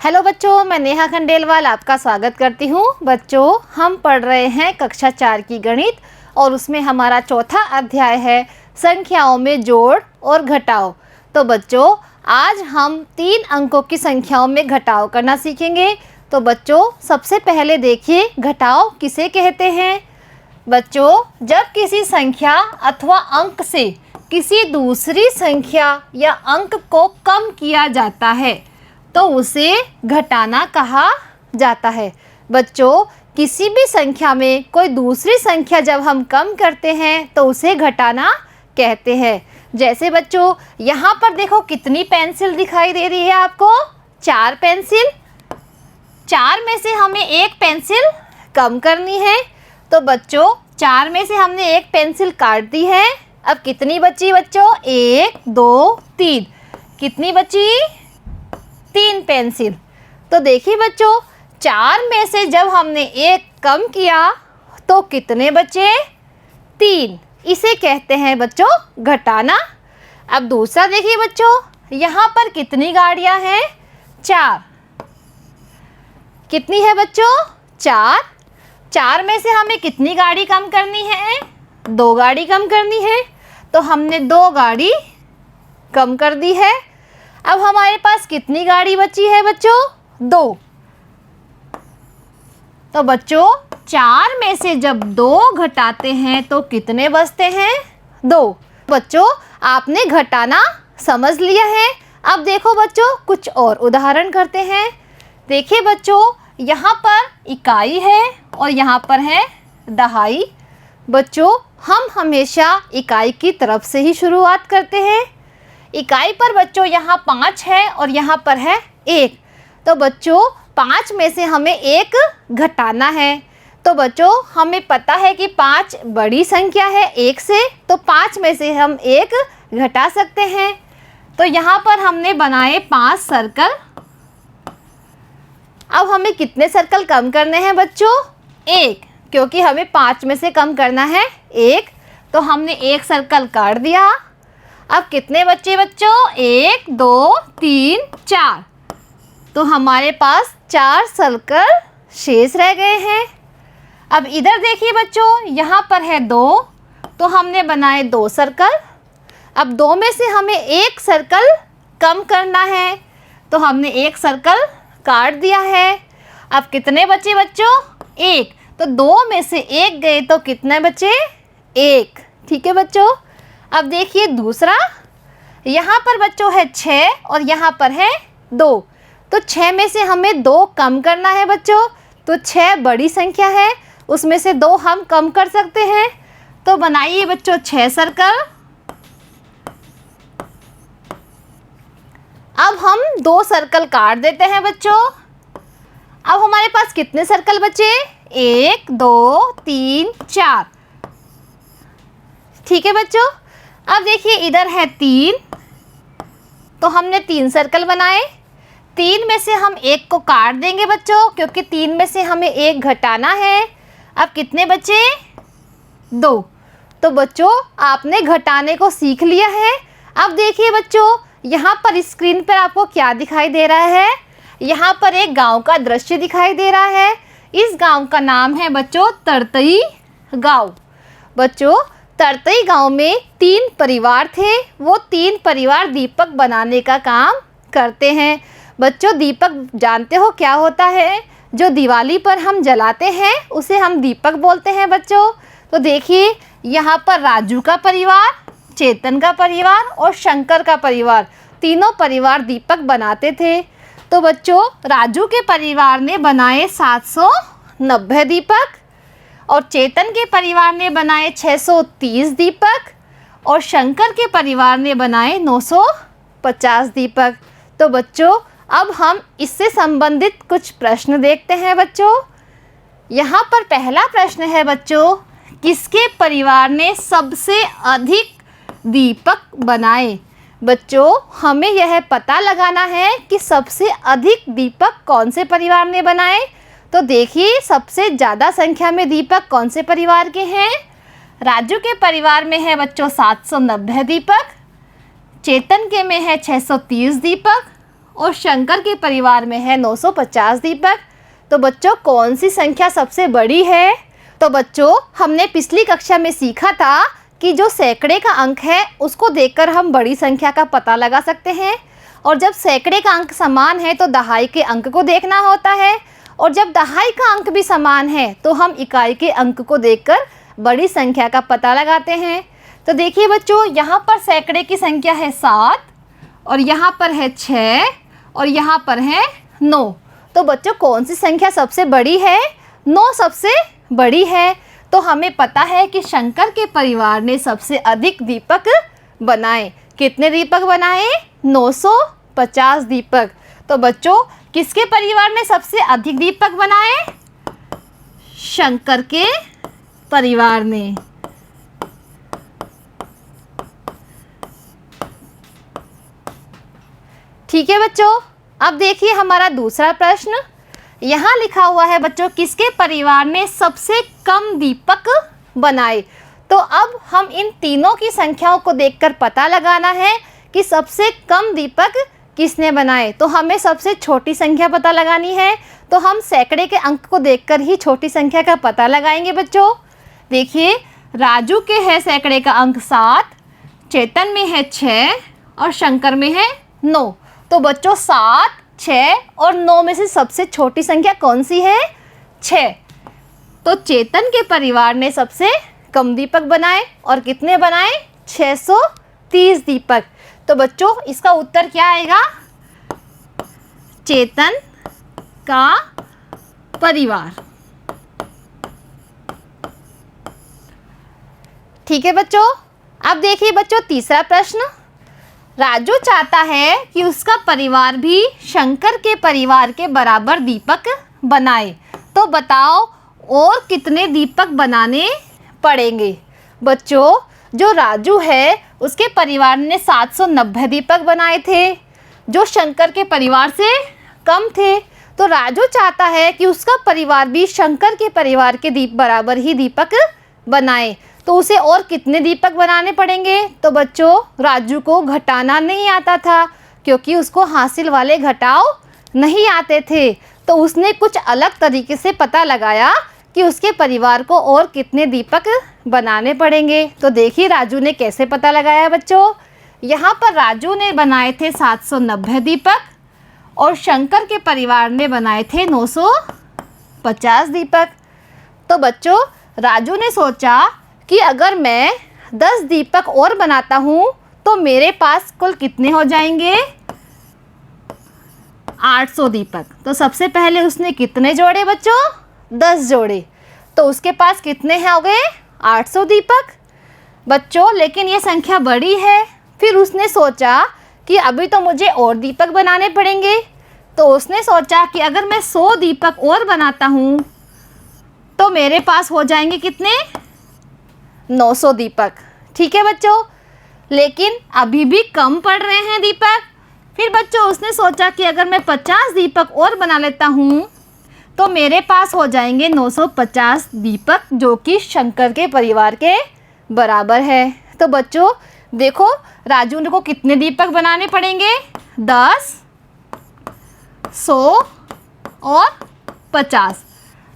Hello बच्चों, मैं नेहा खंडेलवाल आपका स्वागत करती हूँ। बच्चों, हम पढ़ रहे हैं कक्षा 4 की गणित और उसमें हमारा चौथा अध्याय है संख्याओं में जोड़ और घटाव। तो बच्चों, आज हम 3 अंकों की संख्याओं में घटाव करना सीखेंगे। तो बच्चों, सबसे पहले देखिए घटाव किसे कहते हैं। बच्चों, जब किसी संख्या अथवा अंक से किसी दूसरी संख्या या अंक को कम किया जाता है तो उसे घटाना कहा जाता है। बच्चों, किसी भी संख्या में कोई दूसरी संख्या जब हम कम करते हैं तो उसे घटाना कहते हैं। जैसे बच्चों, यहाँ पर देखो कितनी पेंसिल दिखाई दे रही है आपको, 4 पेंसिल। 4 में से हमें एक पेंसिल कम करनी है। तो बच्चों, 4 में से हमने एक पेंसिल काट दी है। अब कितनी बची बच्चों? 1 2 3। कितनी बची? 3 पेंसिल। तो देखिए बच्चों, 4 में से जब हमने एक कम किया तो कितने बचे? 3। इसे कहते हैं बच्चों घटाना। अब दूसरा देखिए बच्चों, यहाँ पर कितनी गाड़ियाँ हैं? 4। कितनी है बच्चों? 4। 4 में से हमें कितनी गाड़ी कम करनी है? 2 गाड़ी कम करनी है। तो हमने 2 गाड़ी कम कर दी है। अब हमारे पास कितनी गाड़ी बची है बच्चों? 2। तो बच्चों, 4 में से जब 2 घटाते हैं तो कितने बचते हैं? 2। बच्चों, आपने घटाना समझ लिया है। अब देखो बच्चों, कुछ और उदाहरण करते हैं। देखिए बच्चों, यहाँ पर इकाई है और यहाँ पर है दहाई। बच्चों, हम हमेशा इकाई की तरफ से ही शुरुआत करते हैं। इकाई पर बच्चों यहाँ 5 है और यहाँ पर है 1। तो बच्चों, 5 में से हमें 1 घटाना है। तो बच्चों, हमें पता है कि 5 बड़ी संख्या है 1 से, तो 5 में से हम 1 घटा सकते हैं। तो यहाँ पर हमने बनाए 5 सर्कल। अब हमें कितने सर्कल कम करने हैं बच्चों? 1, क्योंकि हमें 5 में से कम करना है 1। तो हमने 1 सर्कल काट दिया। अब कितने बच्चे बच्चों? 1 2 3 4। तो हमारे पास 4 सर्कल शेष रह गए हैं। अब इधर देखिए बच्चों, यहाँ पर है 2, तो हमने बनाए 2 सर्कल। अब 2 में से हमें 1 सर्कल कम करना है, तो हमने 1 सर्कल काट दिया है। अब कितने बचे बच्चों? 1। तो 2 में से 1 गए तो कितने बचे? 1। ठीक है बच्चों। अब देखिए दूसरा, यहाँ पर बच्चों है 6 और यहाँ पर है 2। तो 6 में से हमें 2 कम करना है बच्चों। तो 6 बड़ी संख्या है, उसमें से 2 हम कम कर सकते हैं। तो बनाइए बच्चों 6 सर्कल। अब हम 2 सर्कल काट देते हैं बच्चों। अब हमारे पास कितने सर्कल बचे? 1 2 3 4। ठीक है बच्चों। अब देखिए इधर है 3, तो हमने 3 सर्कल बनाए। 3 में से हम 1 को काट देंगे बच्चों, क्योंकि 3 में से हमें 1 घटाना है। अब कितने बचे? 2। तो बच्चों, आपने घटाने को सीख लिया है। अब देखिए बच्चों, यहाँ पर स्क्रीन पर आपको क्या दिखाई दे रहा है? यहाँ पर एक गांव का दृश्य दिखाई दे रहा है। इस गांव का नाम है बच्चों तरतई गांव। बच्चों, तरतई गांव में 3 परिवार थे। वो 3 परिवार दीपक बनाने का काम करते हैं। बच्चों, दीपक जानते हो क्या होता है? जो दिवाली पर हम जलाते हैं उसे हम दीपक बोलते हैं बच्चों। तो देखिए, यहाँ पर राजू का परिवार, चेतन का परिवार और शंकर का परिवार, तीनों परिवार दीपक बनाते थे। तो बच्चों, राजू के परिवार ने बनाए 790 दीपक और चेतन के परिवार ने बनाए 630 दीपक और शंकर के परिवार ने बनाए 950 दीपक। तो बच्चों, अब हम इससे संबंधित कुछ प्रश्न देखते हैं बच्चों। यहाँ पर पहला प्रश्न है बच्चों, किसके परिवार ने सबसे अधिक दीपक बनाए? बच्चों, हमें यह पता लगाना है कि सबसे अधिक दीपक कौन से परिवार ने बनाए। तो देखिए, सबसे ज़्यादा संख्या में दीपक कौन से परिवार के हैं? राजू के परिवार में है बच्चों 790 दीपक, चेतन के में है 630 दीपक और शंकर के परिवार में है 950 दीपक। तो बच्चों कौन सी संख्या सबसे बड़ी है? तो बच्चों हमने पिछली कक्षा में सीखा था कि जो सैकड़े का अंक है उसको देखकर हम बड़ी संख्या का पता लगा सकते हैं, और जब सैकड़े का अंक समान है तो दहाई के अंक को देखना होता है, और जब दहाई का अंक भी समान है तो हम इकाई के अंक को देखकर बड़ी संख्या का पता लगाते हैं। तो देखिए बच्चों, यहाँ पर सैकड़े की संख्या है 7, और यहाँ पर है 6, और यहाँ पर है 9। तो बच्चों कौन सी संख्या सबसे बड़ी है? 9 सबसे बड़ी है। तो हमें पता है कि शंकर के परिवार ने सबसे अधिक दीपक बनाए। कितने दीपक बनाए? 950 दीपक। तो बच्चों किसके परिवार ने सबसे अधिक दीपक बनाए? शंकर के परिवार ने। ठीक है बच्चों, अब देखिए हमारा दूसरा प्रश्न। यहाँ लिखा हुआ है बच्चों, किसके परिवार ने सबसे कम दीपक बनाए? तो अब हम इन तीनों की संख्याओं को देखकर पता लगाना है कि सबसे कम दीपक किसने बनाए। तो हमें सबसे छोटी संख्या पता लगानी है, तो हम सैकड़े के अंक को देखकर ही छोटी संख्या का पता लगाएंगे बच्चों। देखिए राजू के है सैकड़े का अंक 7, चेतन में है 6 और शंकर में है 9। तो बच्चों 7, 6 और 9 में से सबसे छोटी संख्या कौन सी है? 6। तो चेतन के परिवार ने सबसे कम दीपक बनाए, और कितने बनाए? 630 दीपक। तो बच्चों इसका उत्तर क्या आएगा? चेतन का परिवार। ठीक है बच्चों, अब देखिए बच्चों तीसरा प्रश्न। राजू चाहता है कि उसका परिवार भी शंकर के परिवार के बराबर दीपक बनाए। तो बताओ और कितने दीपक बनाने पड़ेंगे? बच्चों जो राजू है उसके परिवार ने 790 दीपक बनाए थे, जो शंकर के परिवार से कम थे। तो राजू चाहता है कि उसका परिवार भी शंकर के परिवार के बराबर ही दीपक बनाए। तो उसे और कितने दीपक बनाने पड़ेंगे? तो बच्चों राजू को घटाना नहीं आता था, क्योंकि उसको हासिल वाले घटाव नहीं आते थे। तो उसने कुछ अलग तरीके से पता लगाया कि उसके परिवार को और कितने दीपक बनाने पड़ेंगे। तो देखिए राजू ने कैसे पता लगाया बच्चों। यहाँ पर राजू ने बनाए थे 790 दीपक, और शंकर के परिवार ने बनाए थे 950 दीपक। तो बच्चों राजू ने सोचा कि अगर मैं 10 दीपक और बनाता हूँ तो मेरे पास कुल कितने हो जाएंगे? 800 दीपक। तो सबसे पहले उसने कितने जोड़े बच्चों? 10 जोड़े। तो उसके पास कितने हो गए? 800 दीपक बच्चों। लेकिन ये संख्या बड़ी है। फिर उसने सोचा कि अभी तो मुझे और दीपक बनाने पड़ेंगे। तो उसने सोचा कि अगर मैं 100 दीपक और बनाता हूँ तो मेरे पास हो जाएंगे कितने? 900 दीपक। ठीक है बच्चों, लेकिन अभी भी कम पड़ रहे हैं दीपक। फिर बच्चों उसने सोचा कि अगर मैं 50 दीपक और बना लेता हूँ तो मेरे पास हो जाएंगे 950 दीपक, जो कि शंकर के परिवार के बराबर है। तो बच्चों देखो राजू को कितने दीपक बनाने पड़ेंगे? 10, 100 और 50।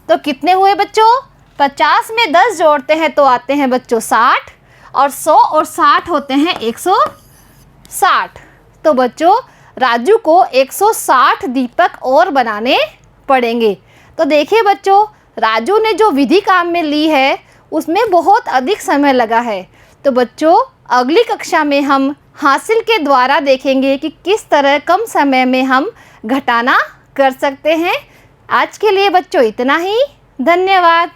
तो कितने हुए बच्चों? 50 में 10 जोड़ते हैं तो आते हैं बच्चों 60, और 100 और 60 होते हैं 160। तो बच्चों राजू को 160 दीपक और बनाने पड़ेंगे। तो देखिए बच्चों राजू ने जो विधि काम में ली है उसमें बहुत अधिक समय लगा है। तो बच्चों अगली कक्षा में हम हासिल के द्वारा देखेंगे कि किस तरह कम समय में हम घटाना कर सकते हैं। आज के लिए बच्चों इतना ही। धन्यवाद।